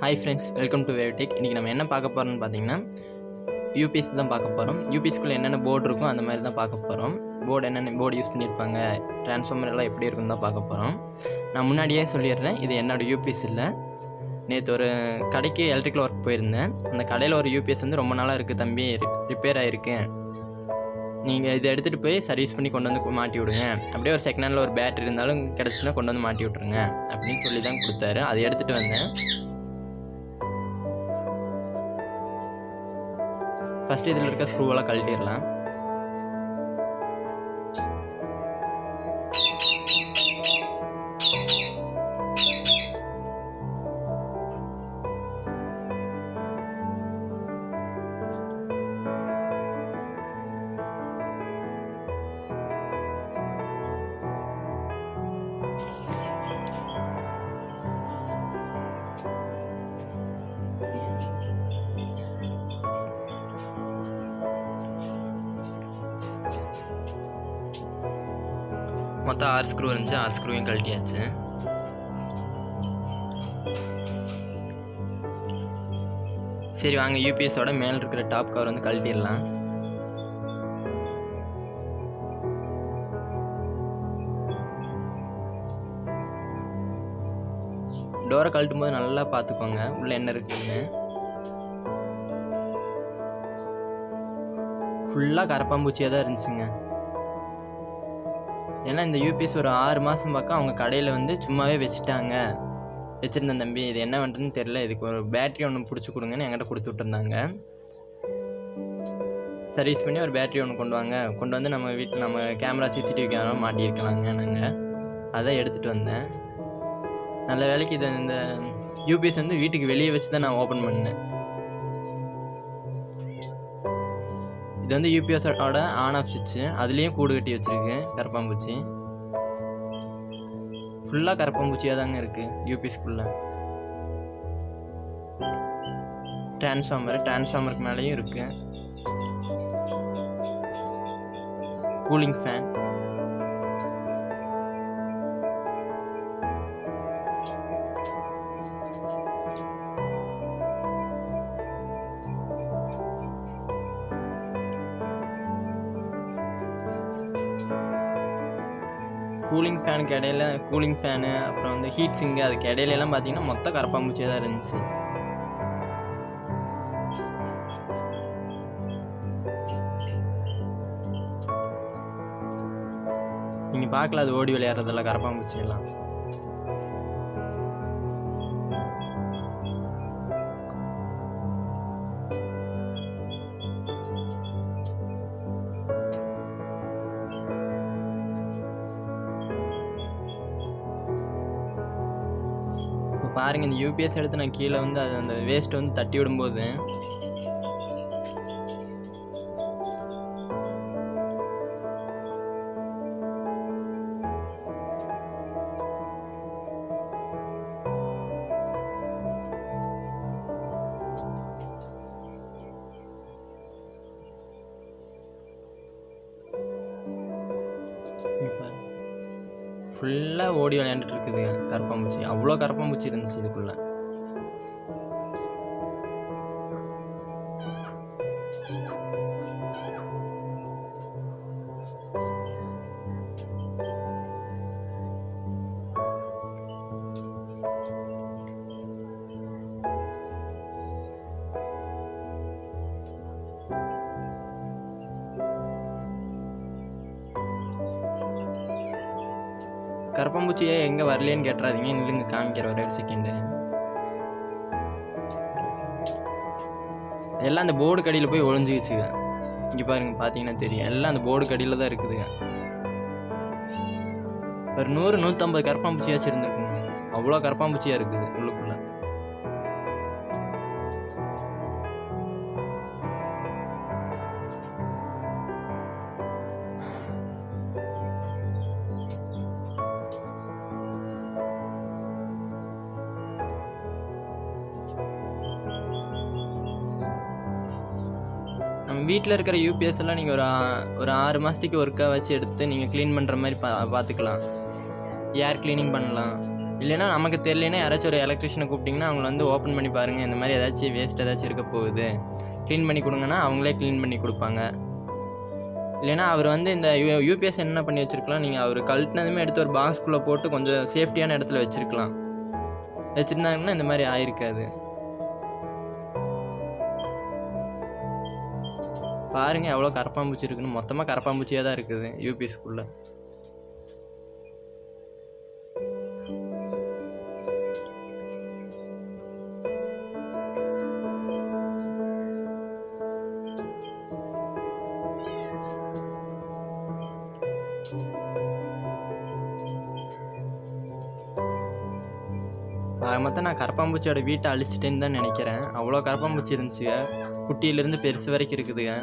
Hi friends, welcome to WaveTech. இன்றைக்கி நம்ம என்ன பார்க்க போகிறோம்னு பார்த்தீங்கன்னா யூபிஎஸ் தான் பார்க்க போகிறோம். யூபிஎஸ்க்குள்ளே என்னென்ன போர்டு இருக்கும் அந்த மாதிரி தான் பார்க்க போகிறோம். என்னென்ன போர்டு யூஸ் பண்ணியிருப்பாங்க, ட்ரான்ஸ்ஃபார்மர் எல்லாம் எப்படி இருக்குன்னு தான் பார்க்க போகிறோம். நான் முன்னாடியே சொல்லிடுறேன், இது என்னோடய யூபிஎஸ் இல்லை. நேற்று ஒரு கடைக்கு எலக்ட்ரிக்கல் ஒர்க் போயிருந்தேன். அந்த கடையில் ஒரு யூபிஎஸ் வந்து ரொம்ப நாளாக இருக்குது தம்பி, ரிப்பேர் ஆகிருக்கு, நீங்கள் இதை எடுத்துகிட்டு போய் சர்வீஸ் பண்ணி கொண்டு வந்து மாட்டி விடுங்க, அப்படியே ஒரு செகண்ட் ஹேண்டில் ஒரு பேட்டரி இருந்தாலும் கிடச்சுன்னா கொண்டு வந்து மாட்டி விட்ருங்க அப்படின்னு சொல்லி தான் கொடுத்தாரு. அதை எடுத்துகிட்டு வந்தேன். ஃபஸ்ட்டு இதில் இருக்க ஸ்க்ரூவெல்லாம் கழட்டிடலாம். மொத்தம் 6 ஸ்க்ரூ இருந்துச்சு, 6 ஸ்க்ரூவையும் கழட்டியாச்சு. சரி வாங்க, யூபிஎஸோட மேலே இருக்கிற டாப் கவர் வந்து கழட்டிடலாம். டோரை கழட்டும் போது நல்லா பார்த்துக்கோங்க உள்ள என்ன இருக்குன்னு. ஃபுல்லாக கரப்பாம்பூச்சியாக தான் இருந்துச்சுங்க. ஏன்னா இந்த யூபிஎஸ் ஒரு 6 மாதம் பக்கம் அவங்க கடையில் வந்து சும்மாவே வச்சுருந்தேன் தம்பி, இது என்ன பண்ணுறதுன்னு தெரில, இதுக்கு ஒரு பேட்ரி ஒன்று பிடிச்சி கொடுங்கன்னு என்கிட்ட கொடுத்து விட்டுருந்தாங்க. சர்வீஸ் பண்ணி ஒரு பேட்ரி ஒன்று கொண்டு வந்து நம்ம வீட்டில் நம்ம கேமரா சிசிடிவி கேமரா மாட்டியிருக்கலாங்க. நாங்கள் அதை எடுத்துகிட்டு வந்தேன். நல்ல வேலைக்கு இதை இந்த யூபிஎஸ் வந்து வீட்டுக்கு வெளியே வச்சு தான் நான் ஓப்பன் பண்ணேன். இது வந்து யூபிஎஸோட ஆன் ஆஃப் சுவிட்சு, அதுலேயும் கூடு கட்டி வச்சுருக்கு கரப்பாம்பூச்சி. ஃபுல்லாக கரப்பாம்பூச்சியாக தாங்க இருக்குது யூபிஎஸ்க்குள்ளே. டிரான்ஸ்ஃபார்மருக்கு மேலேயும் இருக்குது. கூலிங் ஃபேன், கூலிங் ஃபேனுக்கு இடையில கூலிங் ஃபேனு, அப்புறம் வந்து ஹீட் சிங்கு, அதுக்கு இடையிலலாம் பார்த்தீங்கன்னா மொத்தம் கரப்பாம்பூச்சியாக தான் இருந்துச்சு. நீங்கள் பார்க்கல, அது ஓடி விளையாடுறதில்ல கரப்பாம்பூச்சியெல்லாம். பாருங்கள், இந்த யூபிஎஸ் எடுத்து நான் கீழே வந்து அது அந்த வேஸ்ட் வந்து தட்டி விடும்போது ஃபுல்லாக ஓடி விளையாண்டுட்டு இருக்குது கரப்பாம்பூச்சி. அவ்வளோ கரப்பாம்பூச்சி இருந்துச்சு இதுக்குள்ள. கரப்பாம்பூச்சியே எங்கே வரலேன்னு கேட்டுறாதீங்க, இல்லைங்க காமிக்கிற ஒரே ஒரு செகண்டு. எல்லாம் அந்த போர்டு கடியில் போய் ஒழிஞ்சிக்கிச்சுங்க. இங்கே பாருங்க, பார்த்தீங்கன்னா தெரியும், எல்லாம் அந்த போர்டு கடியில் தான் இருக்குதுங்க. ஒரு 100-150 கரப்பாம்பூச்சியாச்சும் இருந்திருக்குங்க. அவ்வளோ கரப்பாம்பூச்சியாக இருக்குது உள்ளுக்குள்ளே. நம்ம வீட்டில் இருக்கிற யூபிஎஸ் எல்லாம் நீங்கள் ஒரு 6 மாதத்துக்கு ஒருக்கா வச்சு எடுத்து நீங்கள் க்ளீன் பண்ணுற மாதிரி பார்த்துக்கலாம். ஏர் க்ளீனிங் பண்ணலாம். இல்லைன்னா நமக்கு தெரியலனா யாராச்சும் ஒரு எலக்ட்ரிஷியனை கூப்பிட்டிங்கன்னா அவங்கள வந்து ஓப்பன் பண்ணி பாருங்கள், இந்த மாதிரி ஏதாச்சும் வேஸ்ட் ஏதாச்சும் இருக்க போகுது, க்ளீன் பண்ணி கொடுங்கன்னா அவங்களே க்ளீன் பண்ணி கொடுப்பாங்க. இல்லைன்னா அவர் வந்து இந்த யூபிஎஸ் என்ன பண்ணி வச்சுருக்கலாம், நீங்கள் அவர் கழட்டினதுமே எடுத்து ஒரு பாக்ஸ்குள்ளே போட்டு கொஞ்சம் சேஃப்டியான இடத்துல வச்சுருக்கலாம். வச்சுருந்தாங்கன்னா இந்த மாதிரி ஆயிருக்காது. பாருங்கள் எவ்வளோ கரப்பாம்பூச்சி இருக்குன்னு. மொத்தமாக கரப்பாம்பூச்சியாக தான் இருக்குது யூபிஎஸ்க்குள்ளே. மொத்தம் நான் கரப்பாம்பூச்சியோட வீட்டை அழிச்சிட்டேன்னு தான் நினைக்கிறேன். அவ்வளோ கரப்பாம்பூச்சி இருந்துச்சுங்க, குட்டியிலேருந்து பெருசு வரைக்கும் இருக்குதுங்க.